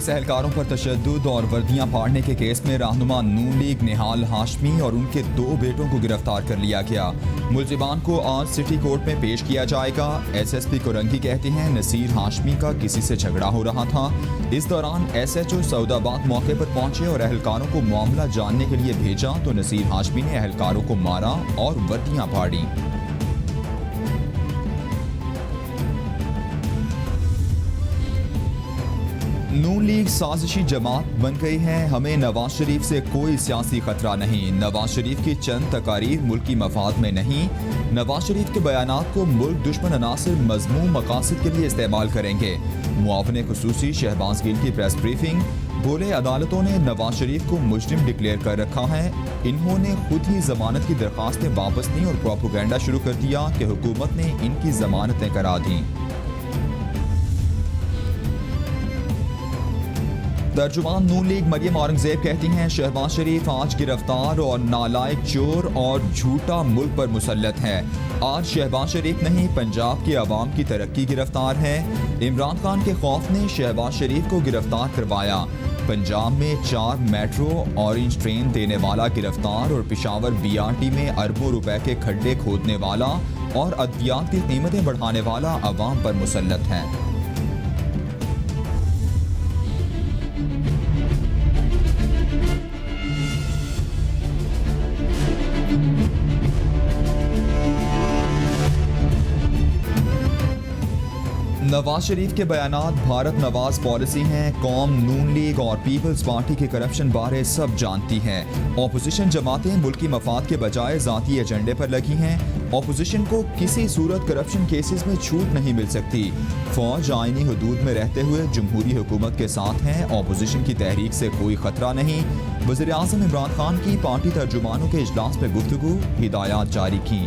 Police एहलकारों पर तशद्दुद और वर्दियां फाड़ने के केस में रहनुमा नून लीग निहाल हाशमी और उनके 2 बेटों को गिरफ्तार कर लिया गया। मुलजिमान को आज सिटी कोर्ट में पेश किया जाएगा। SSP कोरंगी कहते हैं नसीर हाशमी का किसी से झगड़ा हो रहा था। इस दौरान SHO सऊदाबाद मौके पर पहुंचे और एहलकारों को मामला जानने के लिए भेजा तो नसीर हाशमी ने एहलकारों को मारा और वर्दियां फाड़ी। नून लीग साजिशी जमात बन गई है, हमें नवाज शरीफ से कोई सियासी खतरा नहीं। नवाज शरीफ की चंद तकारीर मुल्की मफाद में नहीं। नवाज शरीफ के बयानात को मुल्क दुश्मन अनासिर मजमूम मकासद के लिए इस्तेमाल करेंगे। मुआवने खुसूसी शहबाज गिल की प्रेस ब्रीफिंग। बोले अदालतों ने नवाज शरीफ को मुजरिम डिक्लेयर कर रखा है। इन्होंने खुद ही जमानत की दरख्वास्तें वापस ली और प्रोपेगेंडा शुरू कर दिया कि हुकूमत ने इनकी जमानतें करा दी। तर्जुमान नून लीग मरियम औरंगजेब कहती हैं शहबाज शरीफ आज गिरफ्तार और नालायक चोर और झूठा मुल्क पर मुसल्लत है। आज शहबाज शरीफ नहीं पंजाब की आवाम की तरक्की गिरफ्तार है। इमरान खान के खौफ ने शहबाज शरीफ को गिरफ्तार करवाया। पंजाब में 4 मेट्रो ऑरेंज ट्रेन देने वाला गिरफ्तार और पेशावर BRT में अरबों रुपए के खड्डे खोदने वाला और अद्वियात की कीमतें बढ़ाने वाला अवाम पर मुसल्लत है। नवाज शरीफ के बयानात भारत नवाज पॉलिसी हैं। कौम नून लीग और पीपल्स पार्टी के करप्शन बारे सब जानती है। ऑपोजिशन जमातें मुल्की मफाद के बजाय जाती एजेंडे पर लगी हैं। ऑपोजिशन को किसी सूरत करप्शन केसेस में छूट नहीं मिल सकती। फौज आईनी हुदूद में रहते हुए जमहूरी हुकूमत के साथ हैं। ऑपोजिशन की तहरीक से कोई खतरा नहीं। वज़ीर आज़म इमरान खान की पार्टी तर्जुमानों के इजलास में गुफ्तगू, हिदायत जारी की।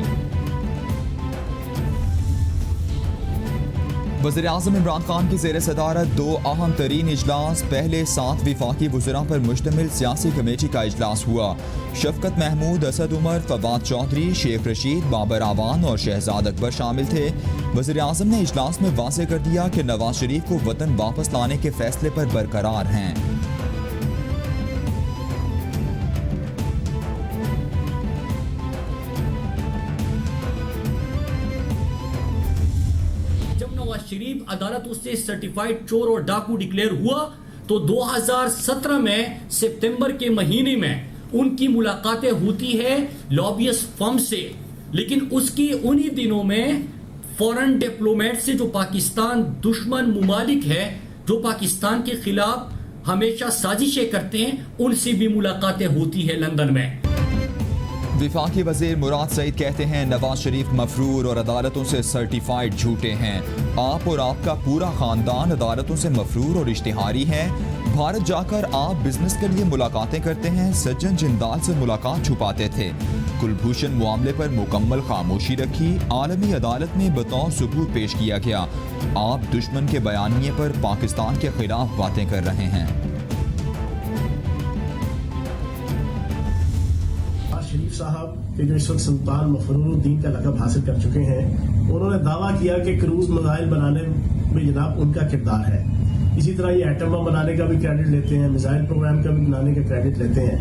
वज़ीर आज़म इमरान खान की ज़ेर सदारत 2 अहम तरीन इजलास। पहले 7 विफाकी वज़रा पर मुश्तमिल सियासी कमेटी का इजलास हुआ। शफकत महमूद, असद उमर, फवाद चौधरी, शेख रशीद, बाबर आवान और शहजाद अकबर शामिल थे। वज़ीर आज़म ने इजलास में वाज़ेह कर दिया कि नवाज शरीफ को वतन वापस लाने के फैसले पर बरकरार हैं। शरीफ अदालत उससे सर्टिफाइड चोर और डाकू डिक्लेयर हुआ तो 2017 में सितंबर के महीने में उनकी मुलाकातें होती है लॉबियस्ट फर्म से। लेकिन उसकी उन्हीं दिनों में फॉरेन डिप्लोमेट से जो पाकिस्तान दुश्मन मुमालिक है, जो पाकिस्तान के खिलाफ हमेशा साजिशें करते हैं, उनसे भी मुलाकातें होती है लंदन में। विफाकी वजीर मुराद सईद कहते हैं नवाज शरीफ मफरूर और अदालतों से सर्टिफाइड झूठे हैं। आप और आपका पूरा खानदान अदालतों से मफरूर और इश्तिहारी है। भारत जाकर आप बिजनेस के लिए मुलाकातें करते हैं। सज्जन जिंदाल से मुलाकात छुपाते थे। कुलभूषण मामले पर मुकम्मल खामोशी रखी। आलमी अदालत में बतौर सबूत पेश किया गया। आप दुश्मन के बयानिए पर पाकिस्तान के खिलाफ बातें कर रहे हैं। शरीफ साहब के जो इस वक्त सुल्तान मफरूरुद्दीन का लक़ब हासिल कर चुके हैं, उन्होंने दावा किया कि क्रूज मिसाइल बनाने में जनाब उनका किरदार है। इसी तरह ये एटम बम बनाने का भी क्रेडिट लेते हैं, मिसाइल प्रोग्राम का भी बनाने का क्रेडिट लेते हैं।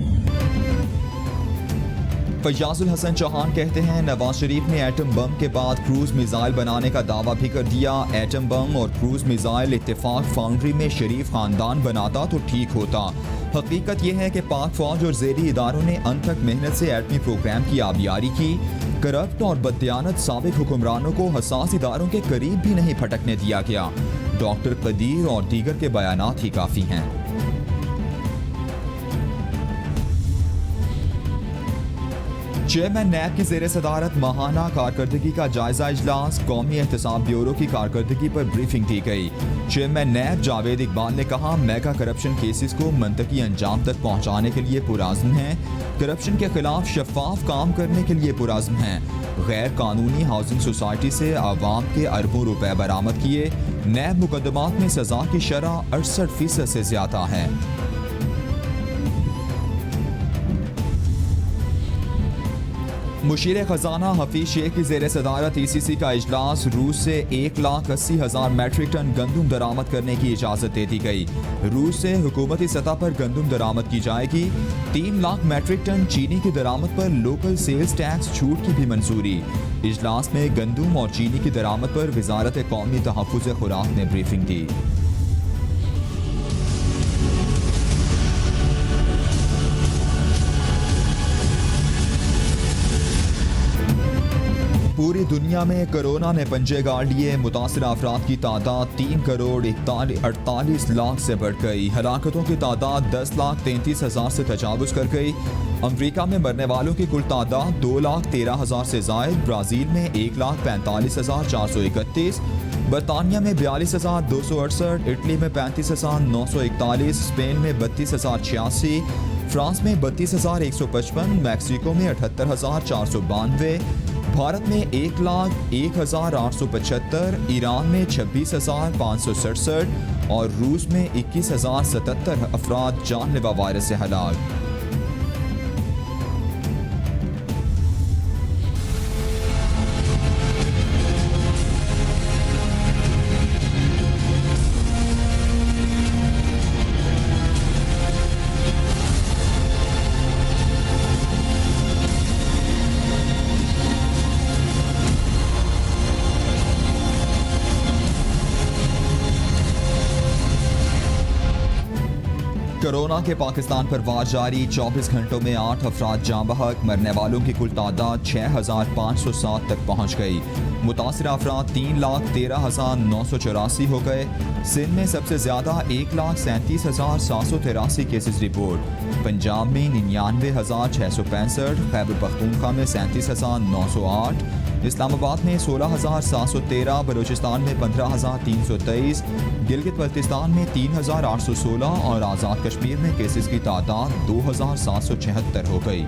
फयाजुल हसन चौहान कहते हैं नवाज शरीफ ने एटम बम के बाद क्रूज मिसाइल बनाने का दावा भी कर दिया। एटम बम और क्रूज मिसाइल इत्तेफाक फाउंड्री में शरीफ खानदान बनाता तो ठीक होता। हकीकत यह है कि पाक फौज और ज़ेरी इदारों ने अनथक मेहनत से एटमी प्रोग्राम की आबियारी की। करप्ट और बददियानत साबिक हुक्मरानों को हसास इदारों के करीब भी नहीं फटकने दिया गया। डॉक्टर कदीर और दीगर के बयानात ही काफ़ी हैं। चेयरमैन नैब की ज़ेर सदारत माहाना कारकर्दगी का जायजा इजलास। कौमी एहतसाब ब्यूरो की कारकर्दगी पर ब्रीफिंग दी गई। चेयरमैन नैब जावेद इकबाल ने कहा मेगा करप्शन केसेस को मंतकी अंजाम तक पहुँचाने के लिए पुराज़्म हैं। करप्शन के खिलाफ शफाफ काम करने के लिए पुराज़्म हैं। गैर कानूनी हाउसिंग सोसाइटी से आवाम के अरबों रुपए बरामद किए। नैब मुकदमात में सजा की शरह 68% से ज्यादा है। मुशीर खजाना हफीज शेख की जेर सदारत ECC का इजलास। रूस से 1,80,000 मैट्रिक टन गंदम दरामद करने की इजाज़त दे दी गई। रूस से हुकूमती सतह पर गंदम दरामद की जाएगी। 3 लाख मैट्रिक टन चीनी की दरामद पर लोकल सेल्स टैक्स छूट की भी मंजूरी। इजलास में गंदम और चीनी की दरामद पर वजारत कौमी तहफ़्फ़ुज़ खुराक ने ब्रीफिंग दी। पूरी दुनिया में कोरोना ने पंजे गाड़ लिए। मुतासर अफराद की तादाद 3,48 लाख से बढ़ गई। हलाकतों की तादाद 10,33,000 से तजावुज़ कर गई। अमरीका में मरने वालों की कुल तादाद 2,13,000 से ज़ायद। ब्राज़ील में 1,45,431, बरतानिया में 42,268, इटली में 35,941, स्पेन में 32,086, फ्रांस में 32,155, मैक्सिको में 78,492, भारत में 1,01,875, ईरान में 26,567 और रूस में 21,077 अफराद जानलेवा वायरस से हलाक। कोरोना के पाकिस्तान पर वार जारी। 24 घंटों में 8 अफराद जाँ बहक। मरने वालों की कुल तादाद 6,507 तक पहुँच गई। मुतासर अफराद 3,13,984 हो गए। सिंध में सबसे ज़्यादा 1,37,783 केसेस रिपोर्ट। पंजाब में 99,665, खैबर पख्तूनख्वा में 37,908, इस्लामाबाद में 16,713, बलूचिस्तान में 15,323, गिलगित बल्तिस्तान में 3,816 और आज़ाद कश्मीर में केसेस की तादाद 2,776 हो गई।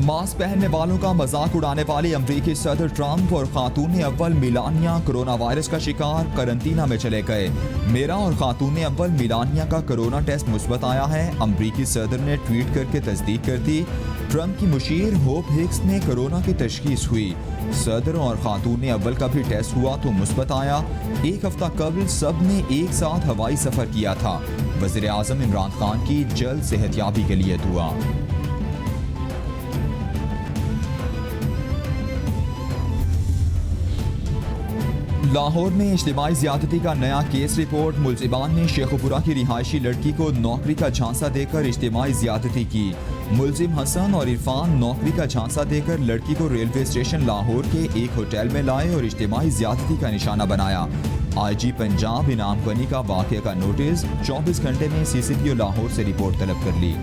मास्क पहनने वालों का मजाक उड़ाने वाले अमरीकी सदर ट्रंप और खातून अव्वल मिलानिया कोरोना वायरस का शिकार करंतना में चले गए। मेरा और खातून अव्वल मिलानिया का कोरोना टेस्ट मुस्बत आया है। अमरीकी सदर ने ट्वीट करके तस्दीक कर दी। ट्रंप की मुशीर होप हिक्स में कोरोना की तशखीस हुई। सदर और खातून अव्वल का भी टेस्ट हुआ तो मुस्बत आया। एक हफ्ता कबल सब ने एक साथ हवाई सफर किया था। वज़ीर आज़म इमरान खान की जल्द सेहतयाबी के लिए दुआ। लाहौर में इज्तिमाई ज़्यादती का नया केस रिपोर्ट। मुलजिमान ने शेखुपुरा की रिहायशी लड़की को नौकरी का झांसा देकर इज्तिमाई ज़्यादती की। मुलजिम हसन और इरफान नौकरी का झांसा देकर लड़की को रेलवे स्टेशन लाहौर के एक होटल में लाए और इज्तिमाई ज़्यादती का निशाना बनाया। IG पंजाब इनाम गनी का वाक़े का नोटिस। 24 घंटे में CCPO लाहौर से रिपोर्ट तलब कर ली।